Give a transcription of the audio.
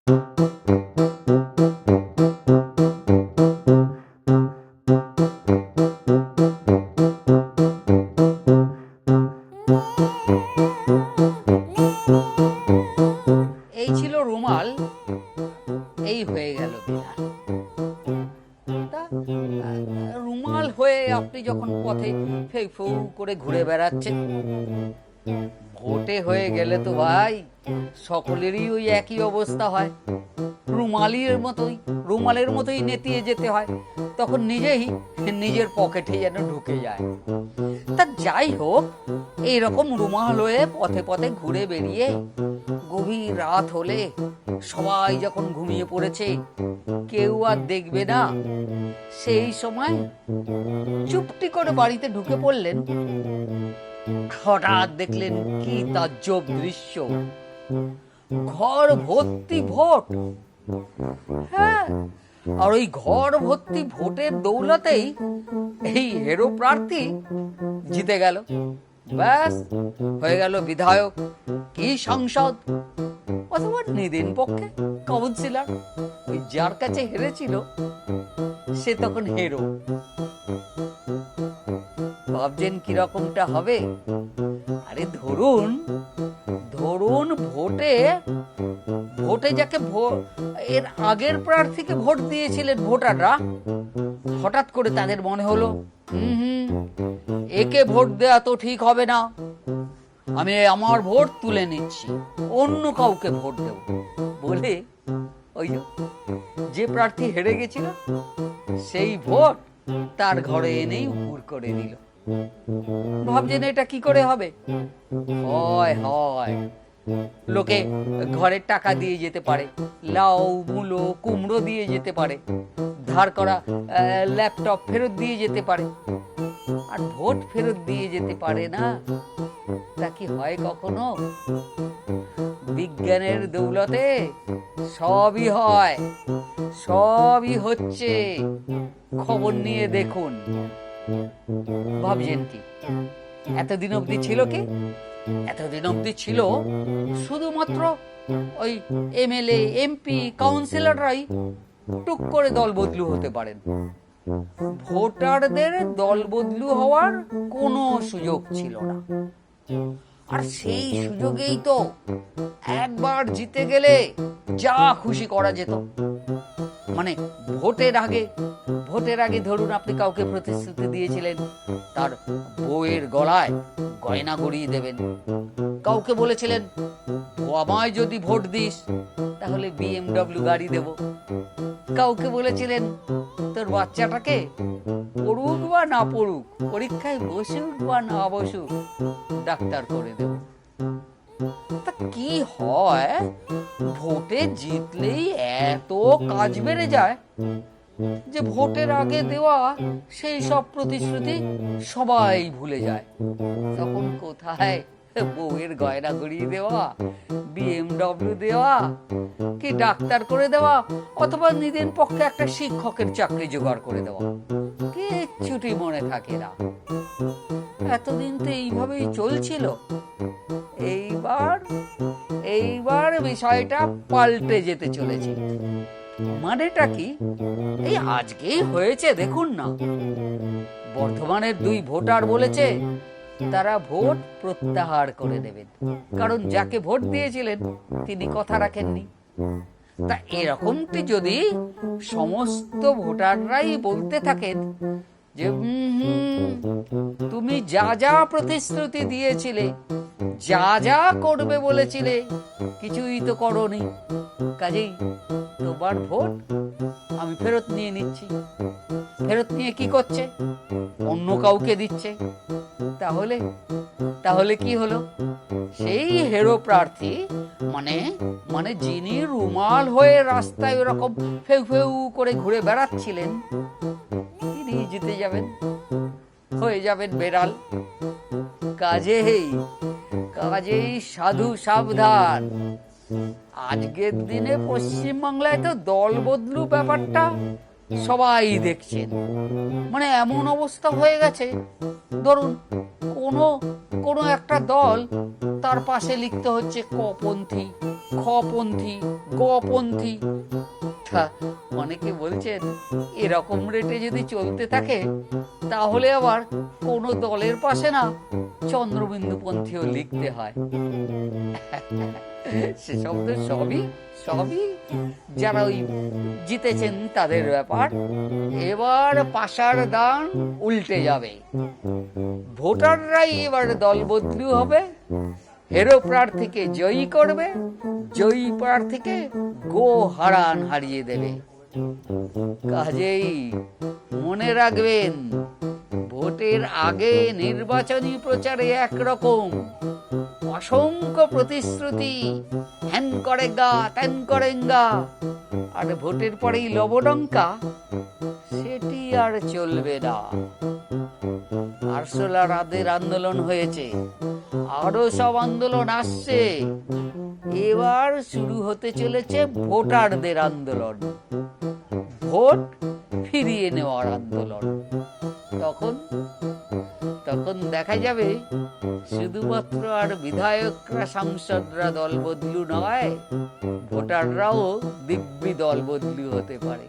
এই ছিল রুমাল, এই হয়ে গেল বিড়াল। রুমাল হয়ে আপনি যখন পথে ফেউ ফেউ করে ঘুরে বেড়াচ্ছেন, ভোটে হয়ে গেলে তো ভাই সকলেরই ওই একই অবস্থা হয়, রুমালের মতোই নেতিয়ে যেতে হয়। তখন নিজেই নিজের পকেটে যেন ঢুকে যায়। তা যাই হোক, এইরকম রুমাল হয়ে পথে পথে ঘুরে বেরিয়ে গভীর রাত হলে, সবাই যখন ঘুমিয়ে পড়েছে, কেউ আর দেখবে না, সেই সময় চুপটি করে বাড়িতে ঢুকে পড়লেন। হঠাৎ দেখলেন কি তাজ্জব দৃশ্য! ঘর ভর্তি ভোট। হ্যাঁ, আর ওই ঘর ভর্তি ভোটের দৌলতেই এই হেরো প্রার্থী জিতে গেল। ব্যাস, হয়ে গেল বিধায়ক, কি সাংসদ, অথবা নিদিন পক্ষে কাউন্সিলর। ওই যার কাছে হেরেছিল সে তখন হেরো। ভাবছেন কিরকমটা হবে? আরে ধরুন ভোটে যাকে এর আগের প্রার্থীকে ভোট দিয়েছিলেন ভোটাররা, হঠাৎ করে তাদের মনে হলো, একে ভোট দেয়া তো ঠিক হবে না, আমি আমার ভোট তুলে নিচ্ছি, অন্য কাউকে ভোট দেব বলে ওই যে প্রার্থী হেরে গেছিল সেই ভোট তার ঘরে এনেই উপুর করে দিল। ভাবছেন এটা কি করে হবে? হয় লোকে ঘরের টাকা দিয়ে যেতে পারে, লাউ মূলো কুমড়ো দিয়ে যেতে পারে, ধার করা ল্যাপটপ ফেরত দিয়ে যেতে পারে, আর ভোট ফেরত দিয়ে যেতে পারে না। তা কি হয় কখনো? বিজ্ঞানের দৌলতে সবই হয়, সবই হচ্ছে, খবর নিয়ে দেখুন। ভাবছেন কি এতদিন অবধি ছিল কি? এতদিন অবধি ছিল শুধুমাত্র ওই এমএলএ, এমপি, কাউন্সিলররাই টুক করে দল বদলু হতে পারেন। ভোটারদের দল বদলু হওয়ার কোনো সুযোগ ছিল না। আর সেই সুযোগেই তো একবার জিতে গেলে যা খুশি করা যেত। মানে ভোটের আগে ধরুন আপনি কাউকে প্রতিশ্রুতি দিয়েছিলেন তার বউয়ের গলায় গয়না গড়িয়ে দেবেন, কাউকে বলেছিলেন আমায় যদি ভোট দিস তাহলে BMW গাড়ি দেব, কাউকে বলেছিলেন তোর বাচ্চাটাকে পড়ুক বা না পড়ুক, পরীক্ষায় বসুক বা না বসুক, ডাক্তার করে দেব। তা কি হয়, ভোটে জিতলেই এত কাজ বেড়ে যায় যে ভোটের আগে দেওয়া সেই সব প্রতিশ্রুতি সবাই ভুলে যায়। তখন কোথায় বউয়ের গয়না গড়িয়ে দেওয়া, BMW দেওয়া, কি ডাক্তার করে দেওয়া, অথবা নিদিন পক্ষে একটা শিক্ষকের চাকরি জোগাড় করে দেওয়া, কিচ্ছুটি মনে থাকে না। এতদিন তো এইভাবেই চলছিল। এইবার বিষয়টা পাল্টে যেতে চলেছে। মানেটা কি? এই আজকেই হয়েছে, দেখুন না। বর্ধমানের 2 ভোটার বলেছে তারা ভোট প্রত্যাহার করে দেবেন, কারণ যাকে ভোট দিয়েছিলেন তিনি কথা রাখেননি। তা এরকমটি যদি সমস্ত ভোটাররাই বলতে থাকেন যে তুমি যা যা প্রতিশ্রুতি দিয়েছিলে, যা যা করবে বলেছিলে, কিছুই তো করোনি, কাজেই তোমার ভোট আমি ফেরত নিয়ে নিচ্ছি। ফেরত নিয়ে কি করছে? অন্য কাউকে দিচ্ছে। তাহলে কি হলো? সেই হেরো প্রার্থী মানে যিনি রুমাল হয়ে রাস্তায় ওরকম ফেউ ফেউ করে ঘুরে বেড়াচ্ছিলেন, তিনি জিতে যাবেন, হয়ে যাবেন বেড়াল। কাজেই সাধু সাবধান। আজকের দিনে পশ্চিমবাংলায় তো দল বদলু ব্যাপারটা সবাই দেখছেন। মানে এমন অবস্থা হয়ে গেছে, ধরুন কোনো কোনো একটা দল, তার পাশে লিখতে হচ্ছে কপন্থী, খপন্থী, গপন্থী। তা অনেকে বলছেন এরকম রেটে যদি চলতে থাকে তাহলে আবার কোনো দলের পাশে না চন্দ্রবিন্দুপন্থীও লিখতে হয়। সেসব তো সবই সবই যারা ওই জিতেছেন তাদের ব্যাপার। এবার পাশার দান উল্টে যাবে, ভোটাররাই এবার দল বদলু হবে, হেরো প্রার্থীকে জয়ী করবে, জয়ী প্রার্থীকে গো হারান হারিয়ে দেবে। কাজেই মনে রাখবেন, ভোটের আগে নির্বাচনী প্রচারে একরকম অসংখ্য প্রতিশ্রুতি, হ্যান করেগা ত্যান করেঙ্গা, আর ভোটের পরেই লবডঙ্কা, সেটি আর চলবে না। আরশোলা রাদের আন্দোলন হয়েছে, আরো সব আন্দোলন আসছে, এবার শুরু হতে চলেছে ভোটারদের আন্দোলন, ভোট ফিরিয়ে নেওয়ার আন্দোলন। তখন তখন দেখা যাবে শুধুমাত্র আর বিধায়করা সাংসদরা দল বদলু নয়, ভোটাররাও দিব্যি দল বদলু হতে পারে।